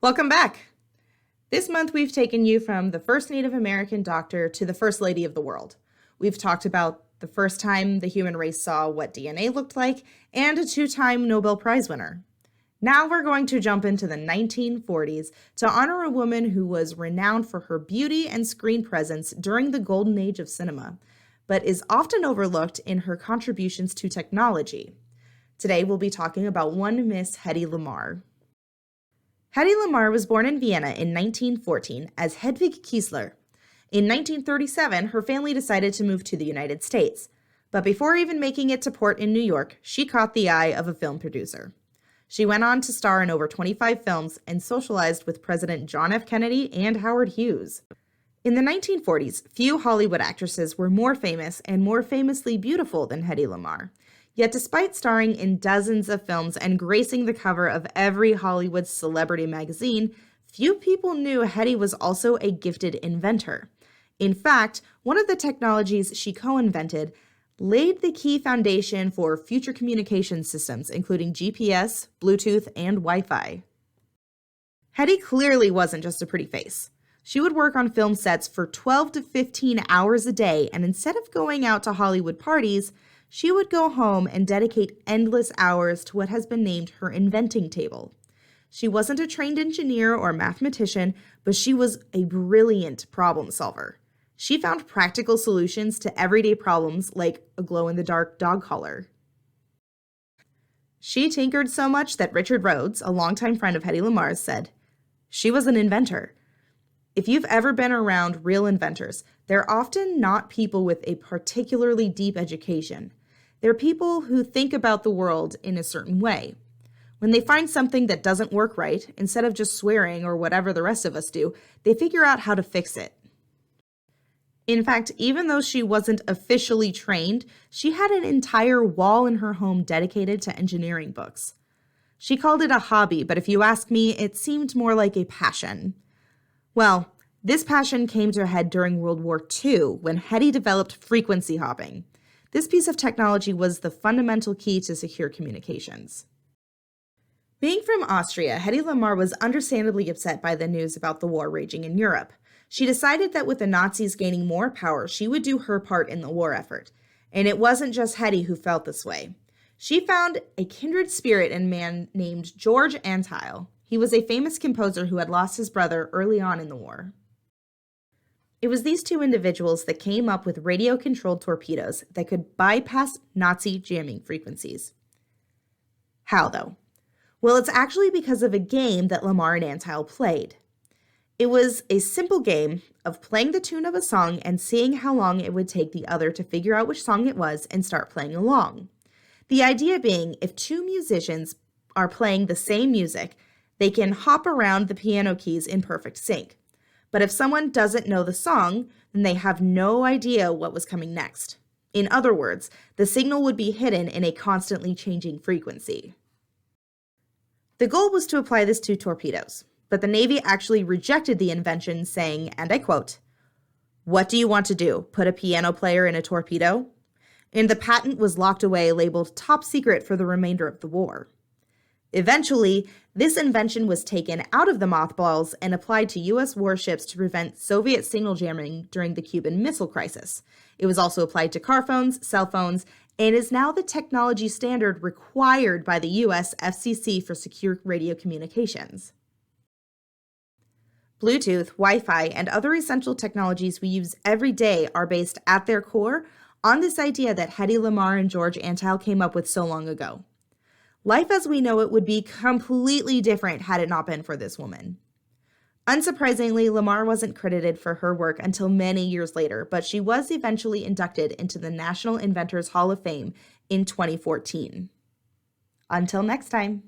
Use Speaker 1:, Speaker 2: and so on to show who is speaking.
Speaker 1: Welcome back. This month, we've taken you from the first Native American doctor to the first lady of the world. We've talked about the first time the human race saw what DNA looked like and a two-time Nobel Prize winner. Now we're going to jump into the 1940s to honor a woman who was renowned for her beauty and screen presence during the golden age of cinema, but is often overlooked in her contributions to technology. Today, we'll be talking about one Miss Hedy Lamarr. Hedy Lamarr was born in Vienna in 1914 as Hedwig Kiesler. In 1937, her family decided to move to the United States, but before even making it to port in New York, she caught the eye of a film producer. She went on to star in over 25 films and socialized with President John F. Kennedy and Howard Hughes. In the 1940s, few Hollywood actresses were more famous and more famously beautiful than Hedy Lamarr. Yet despite starring in dozens of films and gracing the cover of every Hollywood celebrity magazine, few people knew Hedy was also a gifted inventor. In fact, one of the technologies she co-invented laid the key foundation for future communication systems, including GPS, Bluetooth, and Wi-Fi. Hedy clearly wasn't just a pretty face. She would work on film sets for 12 to 15 hours a day, and instead of going out to Hollywood parties, she would go home and dedicate endless hours to what has been named her inventing table. She wasn't a trained engineer or mathematician, but she was a brilliant problem solver. She found practical solutions to everyday problems like a glow-in-the-dark dog collar. She tinkered so much that Richard Rhodes, a longtime friend of Hedy Lamarr's, said, "She was an inventor." If you've ever been around real inventors, they're often not people with a particularly deep education. They're people who think about the world in a certain way. When they find something that doesn't work right, instead of just swearing or whatever the rest of us do, they figure out how to fix it. In fact, even though she wasn't officially trained, she had an entire wall in her home dedicated to engineering books. She called it a hobby, but if you ask me, it seemed more like a passion. Well, this passion came to a head during World War II when Hedy developed frequency hopping. This piece of technology was the fundamental key to secure communications. Being from Austria, Hedy Lamarr was understandably upset by the news about the war raging in Europe. She decided that with the Nazis gaining more power, she would do her part in the war effort. And it wasn't just Hedy who felt this way. She found a kindred spirit in a man named George Antheil. He was a famous composer who had lost his brother early on in the war. It was these two individuals that came up with radio-controlled torpedoes that could bypass Nazi jamming frequencies. How, though? Well, it's actually because of a game that Lamarr and Antheil played. It was a simple game of playing the tune of a song and seeing how long it would take the other to figure out which song it was and start playing along. The idea being, if two musicians are playing the same music, they can hop around the piano keys in perfect sync. But if someone doesn't know the song, then they have no idea what was coming next. In other words, the signal would be hidden in a constantly changing frequency. The goal was to apply this to torpedoes, but the Navy actually rejected the invention, saying, and I quote, "What do you want to do, put a piano player in a torpedo?" And the patent was locked away, labeled top secret for the remainder of the war. Eventually, this invention was taken out of the mothballs and applied to U.S. warships to prevent Soviet signal jamming during the Cuban Missile Crisis. It was also applied to car phones, cell phones, and is now the technology standard required by the U.S. FCC for secure radio communications. Bluetooth, Wi-Fi, and other essential technologies we use every day are based at their core on this idea that Hedy Lamarr and George Antheil came up with so long ago. Life as we know it would be completely different had it not been for this woman. Unsurprisingly, Lamarr wasn't credited for her work until many years later, but she was eventually inducted into the National Inventors Hall of Fame in 2014. Until next time.